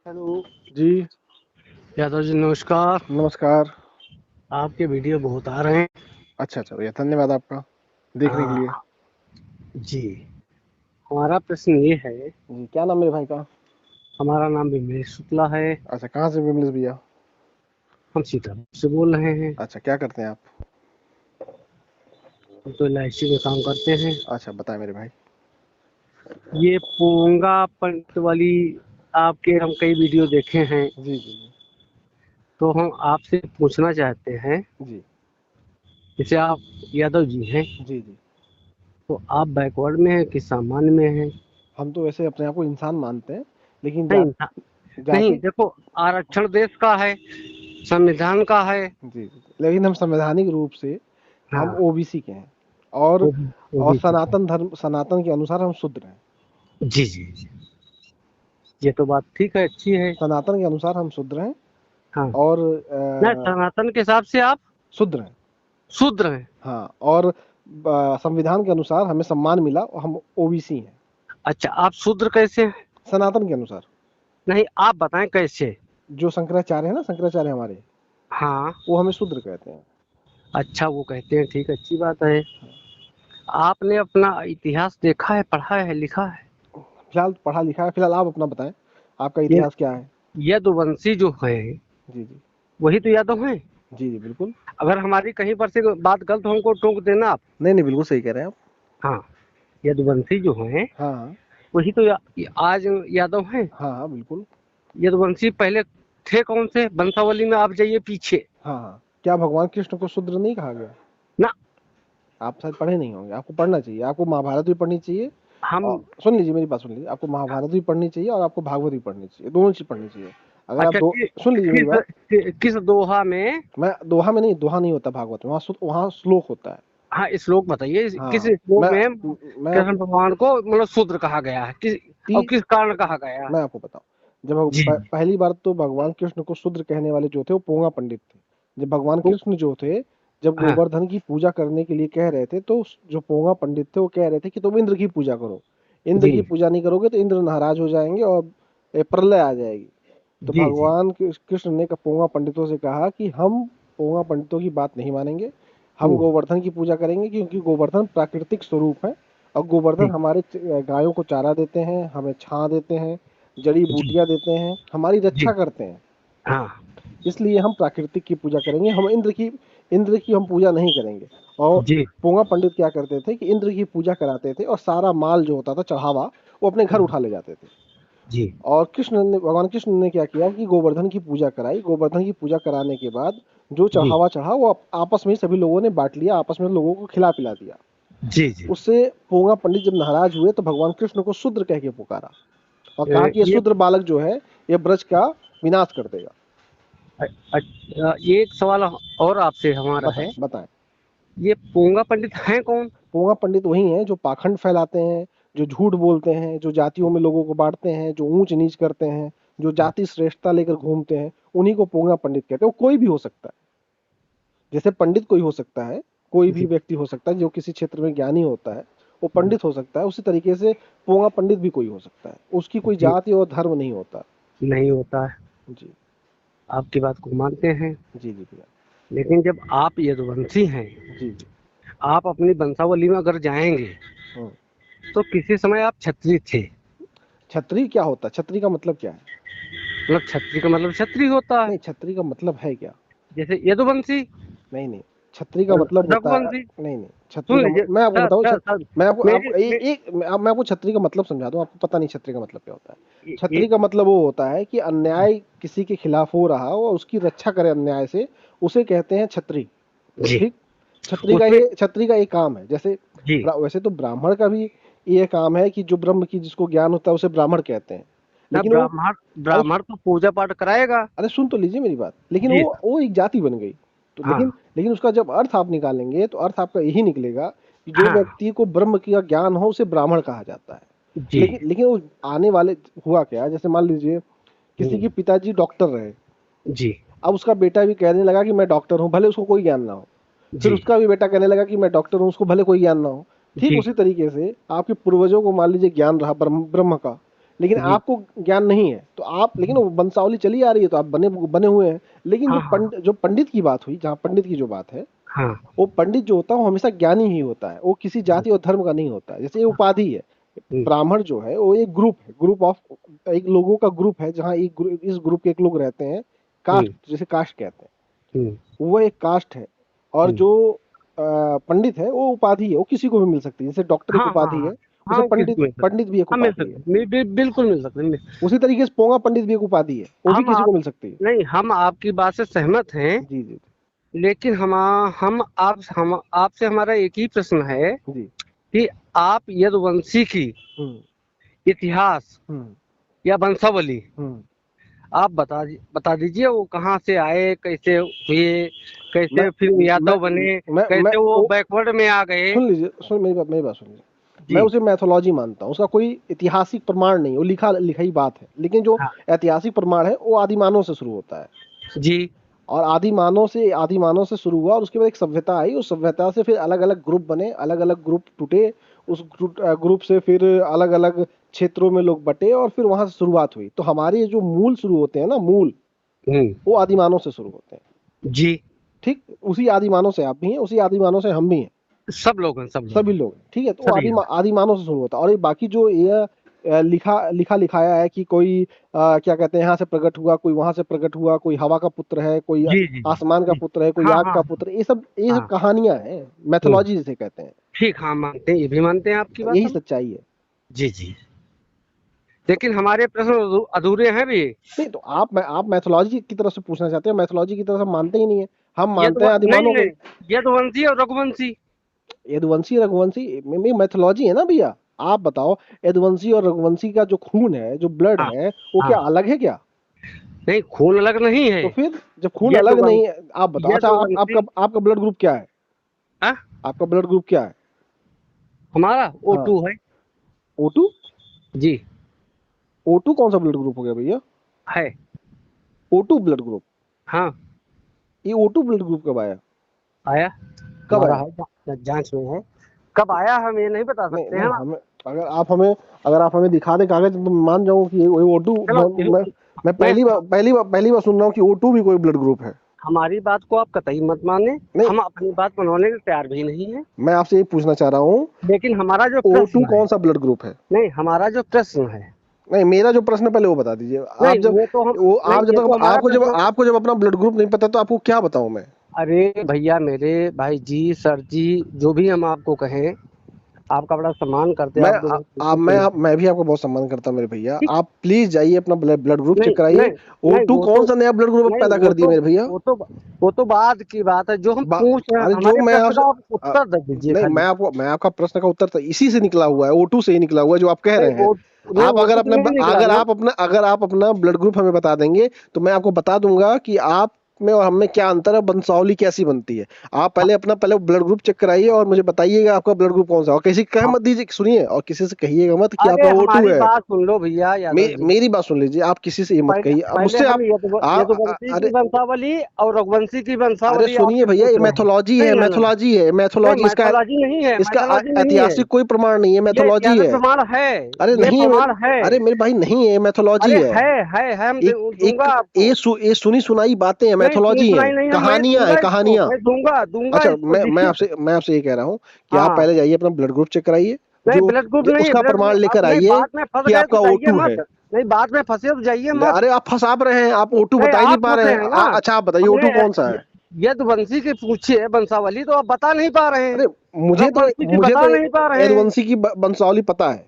Hello. जी, यादव जी नमस्कार। नमस्कार। आपके वीडियो बहुत आ रहे हैं। अच्छा भैया, धन्यवाद आपका देखने के लिए। हाँ जी। हमारा प्रश्न ये है। जी, क्या नाम मेरे भाई का? हमारा नाम विमलेश शुक्ला है। अच्छा, कहाँ से विमलेश भैया? हम सीतापुर से बोल रहे हैं। अच्छा, क्या करते हैं आप? हम तो LIC में काम करते हैं। अच्छा, बताएं मेरे भाई। ये पोंगा पंट वाली आपके हम कई वीडियो देखे हैं। जी, जी, जी। तो हम आपसे पूछना चाहते हैं, जी, जैसे आप यादव जी हैं, जी, जी। तो आप बैकवर्ड में हैं कि सामान्य में हैं? हम तो वैसे अपने आप को इंसान मानते हैं, लेकिन नहीं नहीं, जाति। देखो, आरक्षण देश का है, संविधान का है। जी, जी, लेकिन हम संवैधानिक रूप से हम हाँ। ओबीसी के हैं। और वो भी ठीक है। सनातन के अनुसार हम शूद्र हैं। जी जी जी। ये तो बात ठीक है, अच्छी है। सनातन के अनुसार हम शूद्र हैं। हाँ। और नहीं, सनातन के हिसाब से आप शूद्र हैं। शूद्र हैं। हाँ, और संविधान के अनुसार हमें सम्मान मिला और हम ओबीसी हैं। अच्छा, आप शूद्र कैसे हैं? सनातन के अनुसार। नहीं, आप बताएं कैसे। जो शंकराचार्य है ना, शंकराचार्य हमारे, हाँ। वो हमें शूद्र कहते हैं। अच्छा, वो कहते हैं, ठीक, अच्छी बात है। आपने अपना इतिहास देखा है, पढ़ा है, लिखा है? फिलहाल पढ़ा लिखा है। फिलहाल आप अपना बताएं, आपका ये इतिहास क्या है? यदुवंशी जो है, जी, जी। वही तो यादव हैं। जी, जी, बिल्कुल। अगर हमारी कहीं पर से बात गलत हो, हमको टोक देना आप। नहीं, नहीं, बिल्कुल सही कह रहे हैं आप। हाँ। यदुवंशी जो हैं, हाँ, हाँ। वही तो आज यादव हैं। हाँ, हाँ, बिल्कुल। यदुवंशी पहले थे कौन से? वंशावली में आप जाइए पीछे। हाँ, हाँ। क्या भगवान कृष्ण को शूद्र नहीं कहा गया? ना। आप शायद पढ़े नहीं होंगे, आपको पढ़ना चाहिए, आपको महाभारत भी पढ़नी चाहिए। हम। और सुन लीजिए, मेरी बात सुन लीजिए, आपको महाभारत भी पढ़नी चाहिए और आपको भागवत भी पढ़नी चाहिए, दोनों चीज पढ़नी चाहिए। अगर आप अच्छा, दो सुन लीजिए मेरी बात। किस दोहा में? मैं दोहा में नहीं, दोहा नहीं होता भागवत में, वहाँ श्लोक होता है। हाँ, श्लोक बताइए, किस हाँ। श्लोक मैं में मैं कृष्ण भगवान को मतलब शूद्र कहा गया है, और ती किस कारण कहा गया है? मैं आपको बताऊं। जब जी। पहली बार तो भगवान कृष्ण को शूद्र कहने वाले जो थे वो पोंगा पंडित थे। जब भगवान तो, कृष्ण जो थे, जब हाँ गोवर्धन की पूजा करने के लिए कह रहे थे, तो जो पोंगा पंडित थे वो कह रहे थे कि तुम इंद्र की पूजा करो। इंद्र जी की पूजा नहीं करोगे तो इंद्र नाराज हो जाएंगे और प्रलय आ जाएगी। तो जी जी भगवान कृष्ण ने पोंगा पंडितों से कहा कि हम पोंगा पंडितों की बात नहीं मानेंगे। हम हम्म, गोवर्धन की पूजा करेंगे, क्योंकि गोवर्धन प्राकृतिक स्वरूप है। और गोवर्धन जी हमारे गायों को चारा देते हैं, हमें छां देते हैं, जड़ी जी बूटियां देते हैं, हमारी रक्षा जी। करते हैं। हाँ। इसलिए हम प्राकृतिक की पूजा करेंगे, हम इंद्र की हम पूजा नहीं करेंगे। और जी पोंगा पंडित क्या करते थे कि इंद्र की पूजा कराते थे और सारा माल जो होता था चढ़ावा, वो अपने घर उठा ले जाते थे। जी और भगवान कृष्ण ने क्या किया कि गोवर्धन की पूजा कराई। गोवर्धन की पूजा कराने के बाद जो जी चढ़ावा चढ़ा वो आपस में ही सभी लोगों ने बांट लिया, आपस में लोगों को खिला पिला दिया। जी जी। उससे पोंगा पंडित जब नाराज हुए तो भगवान कृष्ण को शूद्र कह के पुकारा और कहा कि ये ये शूद्र बालक जो है, ये ब्रज का विनाश कर देगा। ये एक सवाल और आपसे हमारा बताएं, है। बताएं। ये पोंगा पंडित हैं कौन? पोंगा पंडित वही हैं जो पाखंड फैलाते हैं, जो झूठ बोलते हैं, जो जातियों में लोगों को बांटते हैं, जो ऊंच नीच करते हैं, जो जाति श्रेष्ठता लेकर घूमते हैं, उन्हीं को पोंगा पंडित कहते हैं। वो कोई भी हो सकता है। जैसे पंडित कोई हो सकता है, कोई भी जी। व्यक्ति हो सकता है जो किसी क्षेत्र में ज्ञानी होता है, वो पंडित हो सकता है। उसी तरीके से पोंगा पंडित भी कोई हो सकता है, उसकी कोई जी, जाति और धर्म नहीं होता। नहीं होता है। जी, आपकी बात को मानते हैं। जी, जी भैया। लेकिन जब आप यदुवंशी हैं, जी, जी। आप अपनी वंशावली में अगर जाएंगे, हम्म। तो किसी समय आप क्षत्रिय थे। छतरी क्या होता है? छतरी का मतलब क्या है? मतलब क्षत्रिय का मतलब क्षत्रिय होता है। नहीं, छतरी का मतलब है क्या? जैसे यदुवंशी नहीं, नहीं, छतरी का मतलब होता है। रघुवंशी। नहीं, नहीं, छतरी सुन का लीजिए मैं आपको सर, बताऊं सर, सर। मैं आपको मेरी मैं आपको छतरी का मतलब समझा दूं, आपको पता नहीं छतरी का मतलब क्या होता है। ये छतरी का मतलब वो होता है कि अन्याय किसी के खिलाफ हो रहा हो और उसकी रक्षा करे अन्याय से, उसे कहते हैं छतरी। जी। ठीक। उसमें। छतरी का एक काम है। जैसे जी। वैसे तो ब्राह्मण का भी ये काम है कि जो ब्रह्म की जिसको ज्ञान होता है उसे ब्राह्मण कहते हैं। ना, लेकिन वो ब्राह्मण अरे ब्राह्मण तो पूजा पाठ कराएगा। अरे सुन तो लीजिए मेरी बात। लेकिन जी। वो एक जाति बन गई। तो लेकिन हाँ लेकिन उसका जब अर्थ आप निकालेंगे तो अर्थ आपका यही निकलेगा कि जो हाँ। व्यक्ति को ब्रह्म का ज्ञान हो उसे ब्राह्मण कहा जाता है। जी। लेकिन वो आने वाले हुआ क्या, जैसे मान लीजिए किसी हम्म, के पिताजी डॉक्टर रहे। जी अब उसका बेटा भी कहने लगा कि मैं डॉक्टर हूँ, भले उसको कोई ज्ञान ना हो। फिर जी उसका भी बेटा कहने लगा कि मैं डॉक्टर हूँ, उसको भले कोई ज्ञान ना हो। ठीक जी उसी तरीके से आपके पूर्वजों को मान लीजिए ज्ञान रहा ब्रह्म ब्रह्म का, लेकिन जी। आपको ज्ञान नहीं है, तो आप, लेकिन वो वंशावली चली आ रही है तो आप बने बने हुए हैं। लेकिन हाँ हाँ जो पंडित की बात हुई, जहाँ पंडित की जो बात है, हाँ। वो पंडित जो होता है वो हमेशा ज्ञानी ही होता है, वो किसी जी। जाति और धर्म का नहीं होता है। जैसे ये उपाधि है, हम्म, ब्राह्मण जो है वो एक ग्रुप है, ग्रुप ऑफ, एक लोगों का ग्रुप है, जहाँ इस ग्रुप के एक लोग रहते हैं, कास्ट, हम्म, जैसे कास्ट कहते हैं, हम्म, वो एक कास्ट है। और हम्म। जो पंडित है वो उपाधि है, वो किसी को भी मिल सकती है, जैसे डॉक्टर एक हाँ हाँ उपाधि हाँ। है, उसे हाँ, वो किसी को मिल सकता है। पंडित भी एक हाँ, मिल उपाधि है। सकते, बिल्कुल मिल सकते हैं। उसी तरीके से पोंगा पंडित भी एक उपाधि है, वो भी हम किसी आप को मिल सकती है। नहीं, हम आपकी बात से सहमत हैं। जी जी लेकिन हम आपसे हमारा एक ही प्रश्न है जी। कि आप यदुवंशी की हम्म इतिहास हम्म या वंशावली हम्म। आप बता दीजिए, वो कहाँ से आए, कैसे हुए, मैं कैसे फिर मैं यादव बने, मैं कैसे वो ओ, बैकवर्ड में आ गए। सुन लीजिए, मेरी बात सुन लीजिए। मैं जी। उसे मैथोलॉजी मानता हूँ, उसका कोई ऐतिहासिक प्रमाण नहीं, वो लिखाई बात है। लेकिन जो हाँ। ऐतिहासिक प्रमाण है वो आदिमानव से शुरू होता है, जी। और आदिमानव से शुरू हुआ, और उसके बाद एक सभ्यता आई, उस सभ्यता से फिर अलग अलग ग्रुप बने, अलग अलग ग्रुप टूटे, उस ग्रुप से फिर अलग अलग क्षेत्रों में लोग बटे, और फिर वहां से शुरुआत हुई। तो हमारे जो मूल शुरू होते हैं ना, मूल, हम्म। वो आदिमानव से शुरू होते हैं। जी। ठीक, उसी आदिमानव से आप भी हैं, उसी आदिमानव से हम भी हैं, सब लोग हैं, सब लोग सभी हैं। लोग हैं। ठीक है, तो वो सभी हैं। आदिमानव से शुरू होता है। और ये बाकी जो ये लिखाया है कि कोई क्या कहते हैं, यहाँ से प्रकट हुआ, कोई वहां से प्रकट हुआ, कोई हवा का पुत्र है, कोई जी जी जी। आसमान का जी। पुत्र है, कोई हाँ आग हाँ का पुत्र है, ये सब हाँ। कहानियां हैं, हम्म। मैथोलॉजी जिसे कहते हैं। ठीक, हाँ मानते हैं, ये भी मानते हैं आपकी बात यही हम। सच्चाई है। जी जी। लेकिन हमारे प्रश्न अधूरे हैं भी। नहीं तो आप मैथोलॉजी की तरफ से पूछना चाहते हैं, मैथोलॉजी की तरफ हम मानते ही नहीं है, हम मानते हैं नहीं आदिमानव को। नहीं, यदुवंशी और रघुवंशी। यदुवंशी रघुवंशी में मैथोलॉजी है ना भैया। आप बताओ, यदुवंशी और रघुवंशी का जो खून है, जो ब्लड हाँ है, वो हाँ। क्या अलग है क्या? नहीं, खून अलग नहीं है। तो फिर जब खून अलग नहीं यदुवंश है, आप बताओ। अच्छा, यदुवंशी। आपका ब्लड ग्रुप क्या है? हाँ, आपका ब्लड ग्रुप क्या है? हमारा हाँ, O2 है। O2। जी। O2 कौन सा ब्लड ग्रुप हो गया भैया? है। O2 blood group? हाँ। ये O2 ब्लड ग्रुप कब आया? आया। कब हमारा आया? है, जांच में है। कब आया हम ये नहीं बता नहीं सकते हैं नहीं, ना। हमें, अगर आप हमें अगर आप हमें दिखा दें कागज, तो मैं मान जाऊंगा कि ये O2। चलो मैं मैं पहली बार सुन रहा हूँ कि O2 भी कोई ब्लड ग्रुप है। हमारी बात को आप कतई मत माने। नहीं, हम अपनी बात मनवाने के तैयार भी नहीं है। मैं आपसे ये पूछना चाह रहा हूँ, लेकिन हमारा जो O2 प्रश्न है, कौन सा ब्लड ग्रुप है? नहीं, हमारा जो प्रश्न है, नहीं, मेरा जो प्रश्न है पहले वो बता दीजिए। नहीं वो तो हम, नहीं आप जब ये तो तक हमारा प्रश्न। आपको जब अपना ब्लड ग्रुप नहीं पता, तो आपको क्या बताऊं मैं? अरे भैया, मेरे भाई जी, सर जी, जो भी हम आपको कहें, आपका बड़ा सम्मान करते हैं, मैं आप आ, लोग आ, बिल्कुल मैं सही। आप मैं भी आपका बहुत सम्मान करता हूं मेरे भैया। ठीक। आप प्लीज जाइए, अपना ब्लड ग्रुप चेक नहीं कराइए। नहीं नहीं, O2 कौन सा नया ब्लड ग्रुप नहीं पैदा कर दिए मेरे भैया? वो तो बाद की बात है, जो हम पूछ रहे हैं, अरे जो हमारे मैं प्रश्न आपसे, का आप आ, उत्तर दे दीजिए नहीं, खाली। मैं आपका प्रश्न का उत्तर तो इसी से निकला हुआ है, O2 से ही निकला हुआ है, जो आप कह नहीं रहे हैं। नहीं, आप वो तो नहीं निकला ना। अगर आप अपना ब्लड ग्रुप हमें बता देंगे, तो मैं आपको बता दूंगा कि आप में और हम में क्या अंतर है, वंशावली कैसी बनती है। आप पहले ब्लड ग्रुप चेक कराइए, और मुझे बताइएगा आपका ब्लड ग्रुप कौन सा है। और किसी को कह हाँ, मत दीजिए, सुनिए, और किसी से कहिएगा मत कि अरे आपका O2 हमारी है। बात सुन लो भैया यादव जी। मेरी बात सुन लीजिए, आप किसी से ये मत पहले कहिए, अब पहले मुझसे हम आप यदुवंशी की अरे वंशावली और रघुवंशी की अरे वंशावली सुनिए आपसे भैया, पूछ ये रहे हैं। नहीं नहीं नहीं नहीं, मैथोलॉजी इसका मैथोलॉजी नहीं है, इसका मैथोलॉजी नहीं है। ऐतिहासिक कोई प्रमाण नहीं है, ये मैथोलॉजी ऐतिहासिक है। प्रमाण है। अरे ये नहीं प्रमाण है। अरे मेरे भाई, नहीं है, मैथोलॉजी अरे है। है, हम एक दूंगा एक आपको। ये सुनी सुनाई बातें हैं, नहीं, सुनी मैथोलॉजी है, सुनाई नहीं है, मैं कहानियां हैं, दूंगा इसको, कहानियां। मैं दूंगा दूंगा अच्छा, इसको लिखित। मैं आपसे ये कह रहा हूँ कि आप हाँ। पहले जाइए, अपना ब्लड ग्रुप चेक कराइए, नहीं, ब्लड ग्रुप नहीं, उसका ब्लड प्रमाण ग्रुप आप लेकर नहीं, आइए बाद में फंस कि गए तो आपका जाइए O2 है। मत। नहीं, बाद में फंसे तो जाइए मत। अरे आप फंसा रहे हैं, आप O2 नहीं, बता ही नहीं आप पा रहे फंसे हैं। हैं ना। अच्छा, आप बताइए हमने O2 कौन सा है? यदुवंशी की पूछी है वंशावली, तो आप बता नहीं पा रहे हैं। अरे रघुवंशी की मुझे बता तो नहीं पा रहे हैं। यदुवंशी की वंशावली पता है।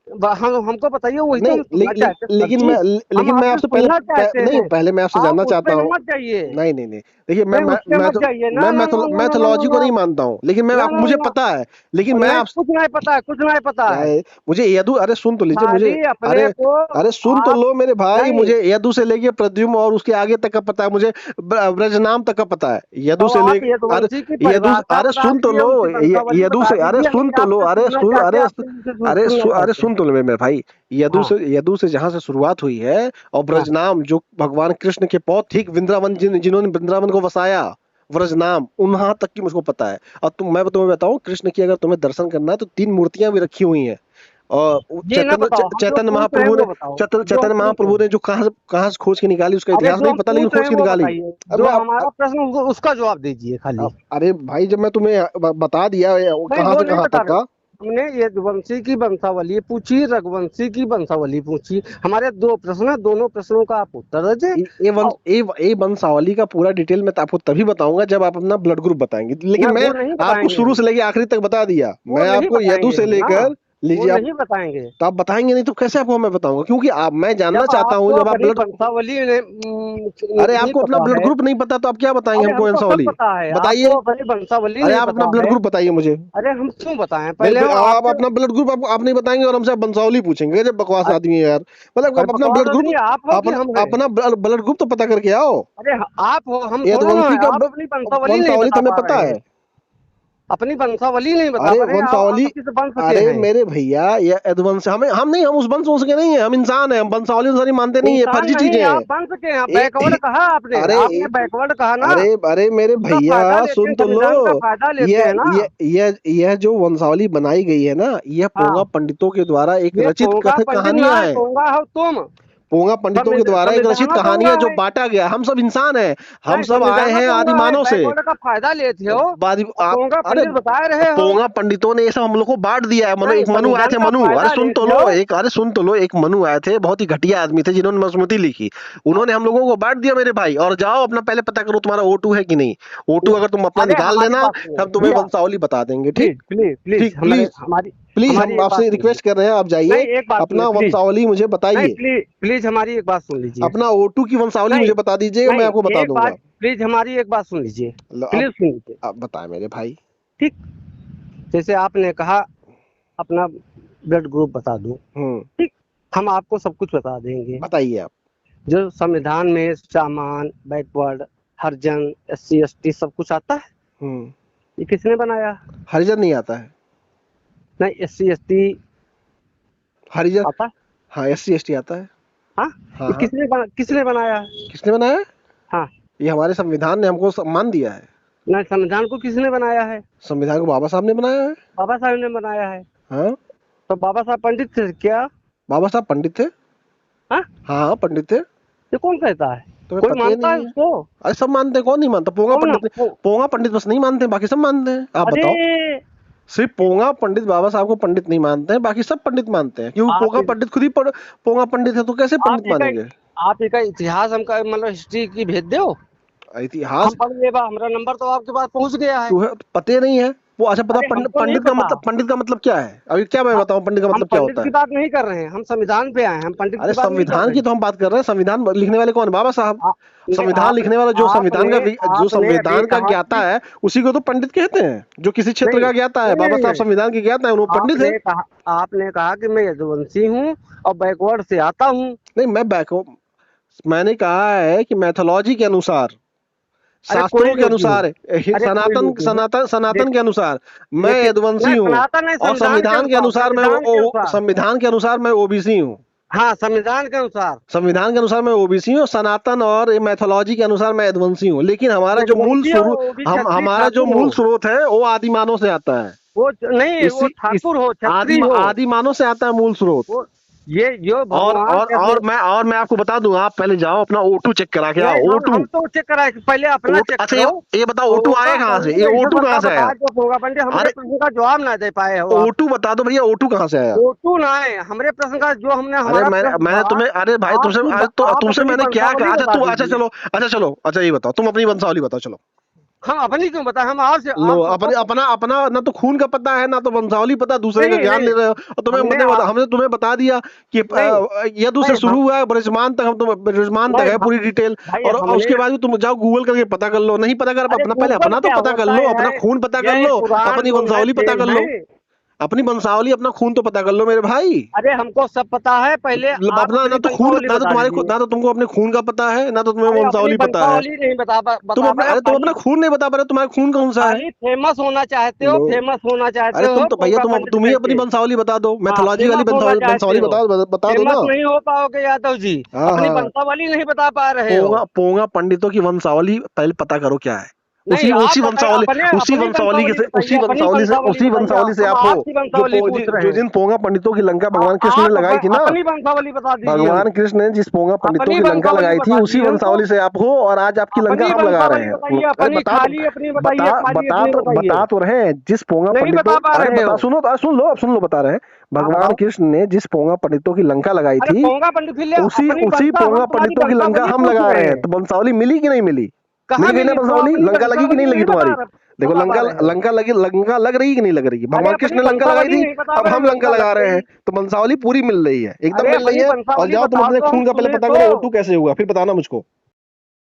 हम हमको बताइए, वही तो नहीं, हम सुनना चाहते हैं सर जी। हम लेकिन मैं आपसे आपसे पहले सुनना चाहते नहीं, हैं। पहले मैं आपसे आप जानना उस चाहता पे हूँ। मत जाइए। नहीं नहीं नहीं, देखिए, नहीं, उस पे मत जाइए ना ना ना ना ना ना मैथोलॉजी को ना नहीं मानता हूँ, लेकिन मैं ना आपको, ना मुझे ना। पता है। लेकिन मैं नहीं, आप कुछ नहीं पता है, कुछ नहीं पता है। मुझे यदु, अरे सुन तो लीजिए मुझे। खाली अपने अरे को अरे सुन तो आप। लो मेरे भाई, नहीं, मुझे यदु से लेके प्रद्युम्न और उसके आगे तक का पता है मुझे। ब्रजनाम तक का पता है, यदु तो से आप ले। अरे यदुवंशी की परिभाषा अरे बता सुन तो दीजिए, लो, उनकी वंशावली यदु बता से, अरे दीजिए, हम सुन तो लो, आपसे सुनना चाहते हैं, आपसे सुनना अरे चाहते हैं। सुन तो लो मेरे भाई। हाँ यदु से जहां से शुरुआत हुई है, और हाँ ब्रजनाम जो भगवान कृष्ण के पौत्र, ठीक, वृंदावन, जिन्होंने वृंदावन को वसाया, व्रजनाम, वहां तक की मुझको पता है। और मैं तुम्हें बताऊं, कृष्ण की अगर तुम्हें दर्शन करना है, तो 3 मूर्तियां भी रखी हुई हैं। और ये ना चैतन्य बताओ, हम जो चैतन्य पूछ रहे महाप्रभु हैं ने वो बताओ, चैतन्य जो हम चैतन्य पूछ रहे महाप्रभु हैं। ने जो कहाँ से खोज के निकाली, उसका अरे इतिहास जो नहीं हम पता, लेकिन पूछ रहे खोज हैं के वो निकाली। बताइए, अब जो मैं हमारा प्रश्न उसका जवाब दीजिए खाली। अरे भाई, जब मैं तुम्हें बता दिया नहीं कहाँ वो से नहीं कहाँ बता तक रहे, का। हमने यदुवंशी की वंशावली पूछी, रघुवंशी की वंशावली पूछी, हमारे दो प्रश्न है, दोनों प्रश्नों का आप उत्तर दीजिए। और ए वंशावली का पूरा डिटेल मैं तो आपको तभी बताऊंगा जब आप अपना ब्लड ग्रुप बताएंगे, लेकिन ना मैं वो नहीं आपको बताएंगे शुरू हम, से लेके आखिरी तक बता दिया। वो मैं नहीं आपको यदु बताएंगे से हम ना, लेकर, वो लीजिए आप, नहीं बताएंगे। तो आप बताएंगे नहीं तो कैसे आपको मैं बताऊंगा, क्योंकि मैं जानना जब चाहता हूँ आपको जब आप अपनी ब्लड। वंशावली अरे नहीं आपको अपना पता ब्लड है, ग्रुप नहीं पता तो आप क्या बताएंगे अरे हमको हमको सब वंशावली? पता है, आपको बताइए। अपनी वंशावली अरे नहीं आप अपना पता ब्लड है। ग्रुप बताइए मुझे। अरे हम क्यों बताएं, मेरे पहले हम आप आपसे। अपना ब्लड ग्रुप आप नहीं बताएंगे और हमसे आप वंशावली पूछेंगे, जब बकवास आदमी है यार। मतलब अरे आप अपना बकवास ब्लड ग्रुप, आदमी आप हो कि अपना हम हैं? अपना ब्लड ग्रुप तो पता करके आओ। अरे आप हो, हम थोड़ा ना यदुवंशी है, का आप अपनी वंशावली नहीं वंशावली तो बता हमें पा पता रहे हैं, है। अपनी वंशावली नहीं बता अरे पा रहे हैं, वंशावली, आप किस वंश के अरे हैं? मेरे भैया, ये यदुवंश हमें, हम नहीं, हम उस वंश के नहीं है, हम इंसान है, हम वंशावली अनुसारी मानते नहीं है, इंसान फर्जी नहीं, चीजें आप हैं। वंश के हैं, ए, बैकवर्ड कहा आपने, अरे आपने बैकवर्ड कहा ना। अरे अरे मेरे उसका भैया फायदा लेते सुन हैं, तो लो। संविधान का फायदा लेते ये हैं ना। ये जो वंशावली बनाई गई है ना, यह पोंगा हाँ, पंडितों के द्वारा एक ये रचित पोंगा कथित पंडित ना कहानियां है, हैं। पोंगा हो तुम। पोंगा पंडितों के द्वारा एक रचित संविधान कहानी पोंगा है जो है। बांटा गया। हम सब इंसान हैं, हम नहीं, सब आए संविधान हैं आदि पोंगा है, मानव से। बैकवर्ड का फायदा लेते हो। अब आप, पोंगा अरे पंडित बता रहे हो। पोंगा पंडितों ने ये सब हम लोग को बांट दिया है। मनु, नहीं, एक मनु आए संविधान थे, का मनु, अरे फायदा सुन तो लेते लो हो। एक, अरे सुन तो लो, एक मनु आए थे, बहुत ही घटिया आदमी थे, जिन्होंने मनुस्मृति लिखी। उन्होंने हम लोगों को बांट दिया मेरे भाई। और जाओ अपना पहले पता करो तुम्हारा O2 है कि नहीं। O2 अगर तुम अपना अरे निकाल हमारी लेना, बात सुनो हम तुम्हें भैया, वंशावली बता देंगे। ठीक, प्लीज प्लीज प्लीज, ठीक, हमारे प्लीज, हमारी प्लीज, हमारी हम एक बात आपसे सुनिए। रिक्वेस्ट कर रहे हैं, आप नहीं, जाइए, एक बात अपना सुनिए प्लीज। वंशावली मुझे नहीं, बताइए। प्लीज प्लीज हमारी एक बात सुन लीजिए। अपना O2 की वंशावली नहीं मुझे बता दीजिएगा, मैं नहीं, आपको बता एक दूंगा। बात प्लीज, हमारी एक बात सुन लीजिए, अब प्लीज सुन लीजिए। बताएं मेरे भाई। ठीक, जैसे आपने कहा अपना ब्लड ग्रुप बता दो, ठीक, हम आपको सब कुछ बता देंगे। बताइए आप। जो संविधान में सामान, बैकवर्ड, हरिजन, SC ST सब कुछ आता है, ये किसने बनाया? हरिजन नहीं आता है। नहीं, SC ST हरिजन, आता है। हाँ SC ST आता है। हाँ, हाँ ये हाँ। किसने बनाया? किसने बनाया? हाँ, ये हमारे संविधान ने हमको सम्मान दिया है। नहीं, संविधान को किसने बनाया है? संविधान को बाबा साहब ने बनाया है। बाबा साहब ने बनाया है। हाँ, तो बाबा साहब पंडित थे क्या? बाबा साहब पंडित थे। हाँ, हाँ पंडित थे। ये कौन कहता है? तुम्हें कोई पता ही मानता है नहीं है? उसको? अरे सब मानते हैं, कौन नहीं मानता? पोंगा कौन? पंडित, पोंगा पंडित बस नहीं मानते हैं, बाकी सब मानते हैं। आप अरे बताओ। सिर्फ पोंगा पंडित बाबा साहब को पंडित नहीं मानते हैं, बाकी सब पंडित मानते हैं। क्योंकि आप पोंगा पंडित खुद ही पोंगा पंडित है, तो कैसे आप पंडित ही मानेंगे? आप ही का इतिहास हमका मतलब हिस्ट्री की भेज दो, इतिहास हम पढ़ लिए बा, हमारा नंबर तो आपके पास पहुंच गया है। तुम्हें पते नहीं है वो? अच्छा पता, अरे हमको नहीं पता। पंडित का मतलब क्या है? अभी क्या मैं बताऊं पंडित का हम मतलब क्या पंडित होता की है? बात नहीं कर रहे हैं, हम संविधान पे आए हैं, हम पंडित अरे की बात नहीं कर संविधान रहे की हैं। तो हम बात कर रहे हैं। संविधान लिखने वाले कौन है? बाबा साहब। नहीं, संविधान लिखने वाला जो संविधान का जो आपने अभी संविधान का कहा ज्ञाता कि है, उसी को तो पंडित कहते हैं। जो किसी क्षेत्र नहीं का ज्ञाता है, नहीं बाबा नहीं साहब नहीं, संविधान के ज्ञाता है, वो पंडित है। आपने कहा कि मैं यदुवंशी हूँ और बैकवर्ड से आता हूँ। नहीं, मैंने कहा है कि मैथोलॉजी के अनुसार, अरे कोई शास्त्रों के लोग ही हो, अनुसार, अरे कोई सनातन लोग ही हो, सनातन सनातन के अनुसार मैं लेकिन यदुवंशी नहीं, हूँ। सनातन नहीं, और संविधान के अनुसार मैं संविधान के अनुसार। संविधान के अनुसार मैं OBC हूँ। हाँ, संविधान के अनुसार। संविधान के अनुसार मैं OBC हूँ। सनातन और मैथोलॉजी के अनुसार मैं यदुवंशी हूँ। लेकिन हमारा जो मूल यदुवंशी स्रोत, हो, वो भी क्षत्रिय हमारा जो ठाकुर हो, मूल स्रोत है वो आदि मानव से आता है। वो नहीं, वो इस ठाकुर हो, क्षत्रिय हो, आदि मानव से आता है मूल स्रोत। वो ये जो और भगवान और कैसे। और मैं आपको बता दूं, आप पहले जाओ अपना O2 चेक करा के आओ। नहीं, O2, हम तो चेक कराए, पहले अपना चेक अच्छा करो। ये बताओ O2 होगा आया कहाँ से? पंडित ये ऐसा O2 कहाँ सबका से आया? बताया जो होगा पंडित, हमारे अरे प्रश्न का जवाब ना दे पाए हो आप। O2 बता दो भैया, O2 कहाँ से आया? फोटो ना है हमारे प्रश्न का, जो हमने अरे हमारा प्रश्न मैंने था। तुम्हें, अरे भाई तुमसे, आप तुमसे अपनी मैंने क्या कहा? वंशावली अच्छा बता तू, दीजिए। अच्छा चलो, अच्छा ये बताओ, तुम अपनी वंशावली बताओ चलो। हम अपनी क्यों बताएं, हम आपसे लो, आप अपने सबको। अपना अपना ना तो खून का पता है, ना तो वंशावली पता, दूसरे का नहीं ज्ञान नहीं, ले रहे हो। और हमने हमने तुम्हें बता दिया कि नहीं यदु से नहीं शुरू हुआ है ब्रजमान तक, हम तो ब्रजमान तक नहीं है पूरी डिटेल। भाई और हमने। उसके बाद भी तुम जाओ गूगल करके पता कर लो। नहीं पता कर अरे अपना, पहले गूगल अपना तो क्या पता कर होता लो, अपना है? खून पता कर यह लो, पुराण अपनी जो है वंशावली पता वेद कर लो। है। अपनी वंशावली, अपना खून तो पता कर लो मेरे भाई। अरे हमको सब पता है, पहले आप अपना ना अपनी तो खून, वंशावली बता दीजिए। ना तो तुमको अपने खून का पता है, ना तो तुम्हें अरे अपनी वंशावली पता है। वंशावली नहीं तुम बता पा अपना, रहे हो, अरे तुम अपना खून नहीं बता पा रहे, तुम्हारा खून कौन सा है? खाली फेमस होना चाहते हो, लो, फेमस होना चाहते अरे तुम हो तो भैया, पोंगा पंडित तुम ही अपनी करके। वंशावली बता दो, हाँ, मैथोलॉजी वाली फेमस होना चाहते वंशावली हो, बता दो फेमस ना। नहीं हो पाओगे यादव जी, हाँ अपनी हाँ। वंशावली नहीं बता पा रहे हो। पोंगा पोंगा पंडितों की वंशावली पहले पता करो क्या है। नहीं, आप उसी बताइए, वंशावली अपनी उसी वंशावली वंशावली से बताइए, उसी अपनी वंशावली से वंशावली बताइए, आप हम हो आपकी वंशावली पूछ रहे जो हैं। जिन पोंगा पंडितों की लंका भगवान कृष्ण ने आप लगाई थी ना, अपनी वंशावली बता दीजिए भगवान हमें, कृष्ण ने जिस पोंगा पंडितों अपनी की लंका वंशावली लगाई थी बता उसी दीजिए हमको, वंशावली से आप हो, और आज आपकी लंका अपनी हम लगा रहे वंशावली हैं। बताइए, अरे अपनी खाली अपनी बताइए, खाली अपनी बताइए। बता तो रहे हैं जिस पोंगा नहीं पंडितों, बता पा अरे रहे बता, हो। सुनो सुन लो बता रहे हैं। हाँ भगवान बताओ। कृष्ण ने जिस पोंगा पंडितों की लंका लगाई अरे थी, पोंगा पंडित फिर ले, उसी अपनी उसी वंशा, हम पोंगा तुम्हारी पंडितों की लंका वंशावली हम पूछ लगा रहे रहे हैं, हैं। तो वंशावली मिली कि नहीं मिली? कहाँ मिल गई ना मिली? तो वंशावली? अपनी लंका लगी कि नहीं वंशावली लगी नहीं तुम्हारी? देखो बता पा लंका, रहे हो। लंका लग रही कि नहीं लग रही है? अरे भगवान कृष्ण अपनी ने लंका लगाई वंशावली थी, नहीं बता अब रहे, हम लंका लंका लग लगा रहे हैं, गई। तो वंशावली पूरी मिल रही है, एकदम अरे मिल रही अपनी है। और वंशावली जाओ तुम बता अपने दो, हम खून का पहले सुने पता तो। करो, O2 कैसे हुआ, फिर बताना मुझको।